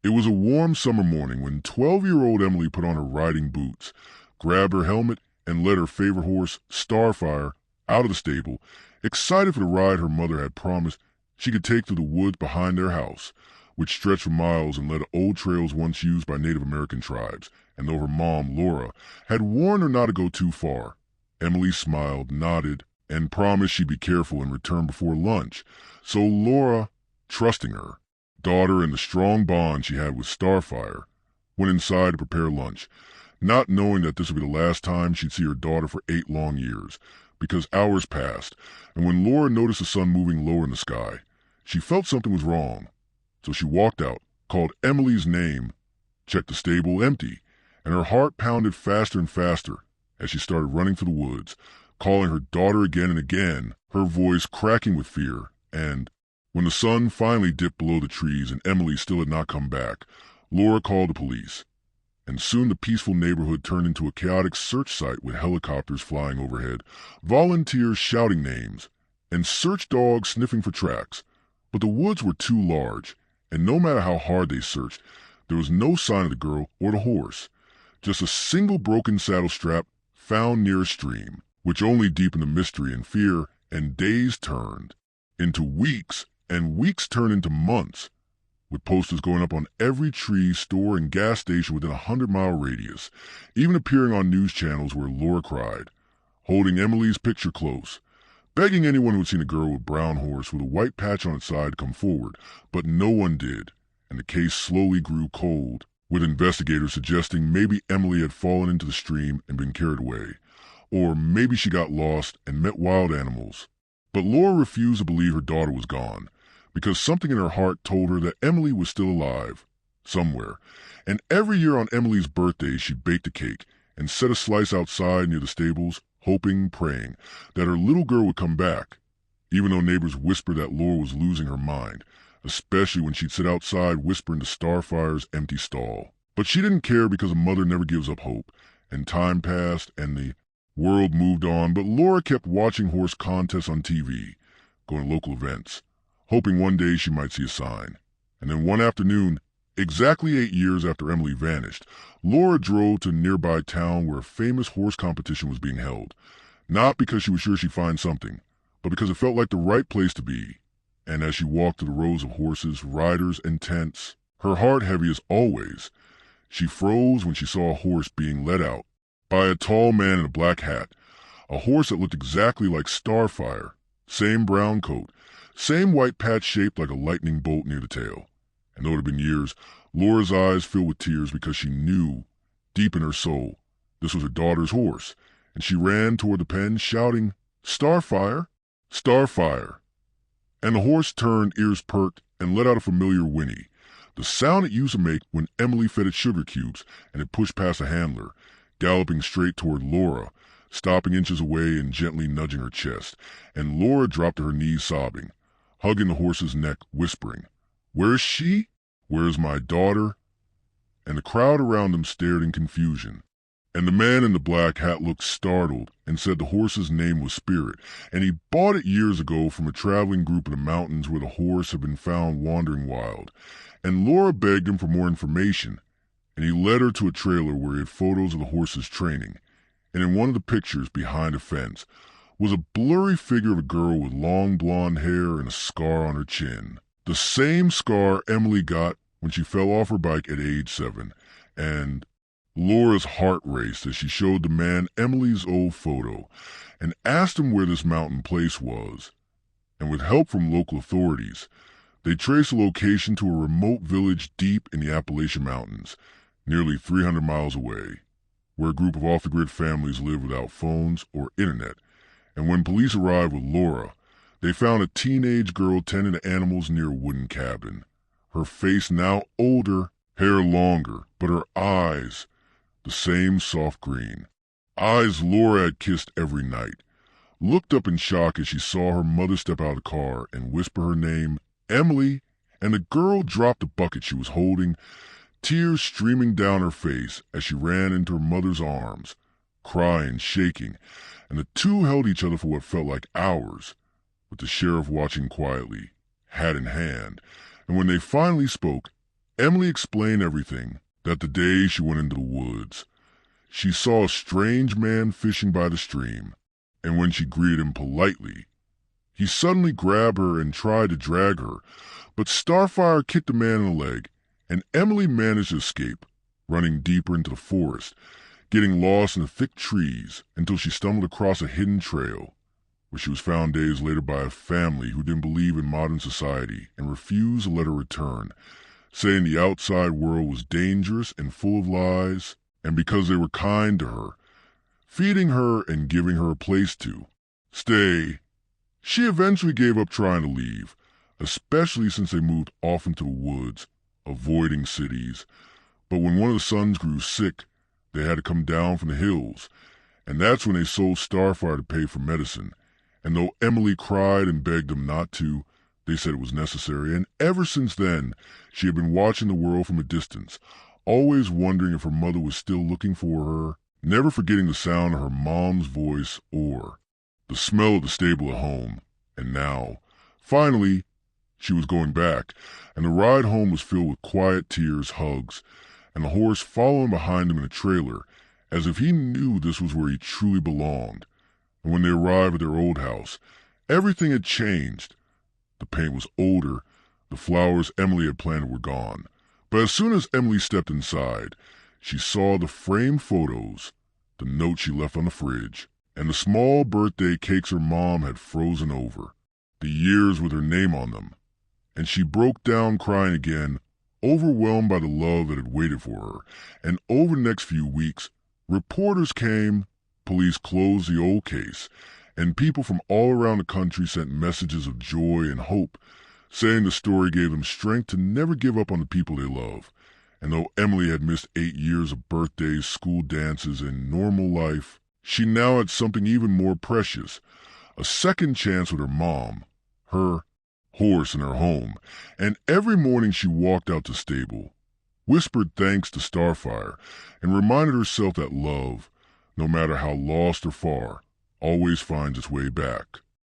It was a warm summer morning when 12-year-old Emily put on her riding boots, grabbed her helmet, and led her favorite horse, Starfire, out of the stable, excited for the ride her mother had promised she could take through the woods behind their house, which stretched for miles and led to old trails once used by Native American tribes. And though her mom, Laura, had warned her not to go too far, Emily smiled, nodded, and promised she'd be careful and return before lunch. So Laura, trusting her daughter and the strong bond she had with Starfire, went inside to prepare lunch, not knowing that this would be the last time she'd see her daughter for 8 long years, because hours passed, and when Laura noticed the sun moving lower in the sky, she felt something was wrong. So she walked out, called Emily's name, checked the stable empty, and her heart pounded faster and faster as she started running through the woods, calling her daughter again and again, her voice cracking with fear. And when the sun finally dipped below the trees and Emily still had not come back, Laura called the police. And soon the peaceful neighborhood turned into a chaotic search site with helicopters flying overhead, volunteers shouting names, and search dogs sniffing for tracks. But the woods were too large, and no matter how hard they searched, there was no sign of the girl or the horse. Just a single broken saddle strap found near a stream, which only deepened the mystery and fear, and days turned into weeks, and weeks turned into months, with posters going up on every tree, store, and gas station within a 100-mile radius, even appearing on news channels where Laura cried, holding Emily's picture close, begging anyone who had seen a girl with a brown horse with a white patch on its side to come forward, but no one did, and the case slowly grew cold, with investigators suggesting maybe Emily had fallen into the stream and been carried away, or maybe she got lost and met wild animals. But Laura refused to believe her daughter was gone, because something in her heart told her that Emily was still alive, somewhere, and every year on Emily's birthday she baked a cake and set a slice outside near the stables, hoping, praying, that her little girl would come back, even though neighbors whispered that Laura was losing her mind, especially when she'd sit outside whispering to Starfire's empty stall. But she didn't care because a mother never gives up hope, and time passed and the world moved on, but Laura kept watching horse contests on TV, going to local events, hoping one day she might see a sign. And then one afternoon, exactly 8 years after Emily vanished, Laura drove to a nearby town where a famous horse competition was being held, not because she was sure she'd find something, but because it felt like the right place to be. And as she walked through the rows of horses, riders, and tents, her heart heavy as always, she froze when she saw a horse being led out by a tall man in a black hat, a horse that looked exactly like Starfire, same brown coat, same white patch shaped like a lightning bolt near the tail. And though it had been years, Laura's eyes filled with tears because she knew, deep in her soul, this was her daughter's horse, and she ran toward the pen shouting, "Starfire! Starfire!" And the horse turned, ears perked, and let out a familiar whinny, the sound it used to make when Emily fed it sugar cubes and it pushed past a handler, galloping straight toward Laura, stopping inches away and gently nudging her chest, and Laura dropped to her knees sobbing, hugging the horse's neck, whispering, "Where is she? Where is my daughter?" And the crowd around them stared in confusion. And the man in the black hat looked startled and said the horse's name was Spirit, and he bought it years ago from a traveling group in the mountains where the horse had been found wandering wild. And Laura begged him for more information, and he led her to a trailer where he had photos of the horse's training. And in one of the pictures behind a fence was a blurry figure of a girl with long blonde hair and a scar on her chin. The same scar Emily got when she fell off her bike at age 7. And Laura's heart raced as she showed the man Emily's old photo and asked him where this mountain place was. And with help from local authorities, they traced the location to a remote village deep in the Appalachian Mountains, nearly 300 miles away, where a group of off-the-grid families live without phones or internet. And when police arrived with Laura, they found a teenage girl tending to animals near a wooden cabin. Her face now older, hair longer, but her eyes, the same soft green. Eyes Laura had kissed every night, looked up in shock as she saw her mother step out of the car and whisper her name, "Emily," and the girl dropped the bucket she was holding, tears streaming down her face as she ran into her mother's arms, crying, shaking, and the two held each other for what felt like hours, with the sheriff watching quietly, hat in hand. And when they finally spoke, Emily explained everything, that the day she went into the woods, she saw a strange man fishing by the stream, and when she greeted him politely, he suddenly grabbed her and tried to drag her, but Starfire kicked the man in the leg, and Emily managed to escape, running deeper into the forest, getting lost in the thick trees until she stumbled across a hidden trail, where she was found days later by a family who didn't believe in modern society and refused to let her return, saying the outside world was dangerous and full of lies, and because they were kind to her, feeding her and giving her a place to stay. She eventually gave up trying to leave, especially since they moved off into the woods, avoiding cities. But when one of the sons grew sick, they had to come down from the hills, and that's when they sold Starfire to pay for medicine. And though Emily cried and begged them not to, they said it was necessary, and ever since then, she had been watching the world from a distance, always wondering if her mother was still looking for her, never forgetting the sound of her mom's voice or the smell of the stable at home. And now, finally, she was going back, and the ride home was filled with quiet tears, hugs, and the horse following behind him in a trailer, as if he knew this was where he truly belonged. And when they arrived at their old house, everything had changed. The paint was older, the flowers Emily had planted were gone. But as soon as Emily stepped inside, she saw the framed photos, the note she left on the fridge, and the small birthday cakes her mom had frozen over, the years with her name on them. And she broke down crying again, overwhelmed by the love that had waited for her. And over the next few weeks, reporters came, police closed the old case, and people from all around the country sent messages of joy and hope, saying the story gave them strength to never give up on the people they love. And though Emily had missed 8 years of birthdays, school dances, and normal life, she now had something even more precious, a second chance with her mom, her horse in her home. And every morning she walked out to the stable, whispered thanks to Starfire, and reminded herself that love, no matter how lost or far, always finds its way back.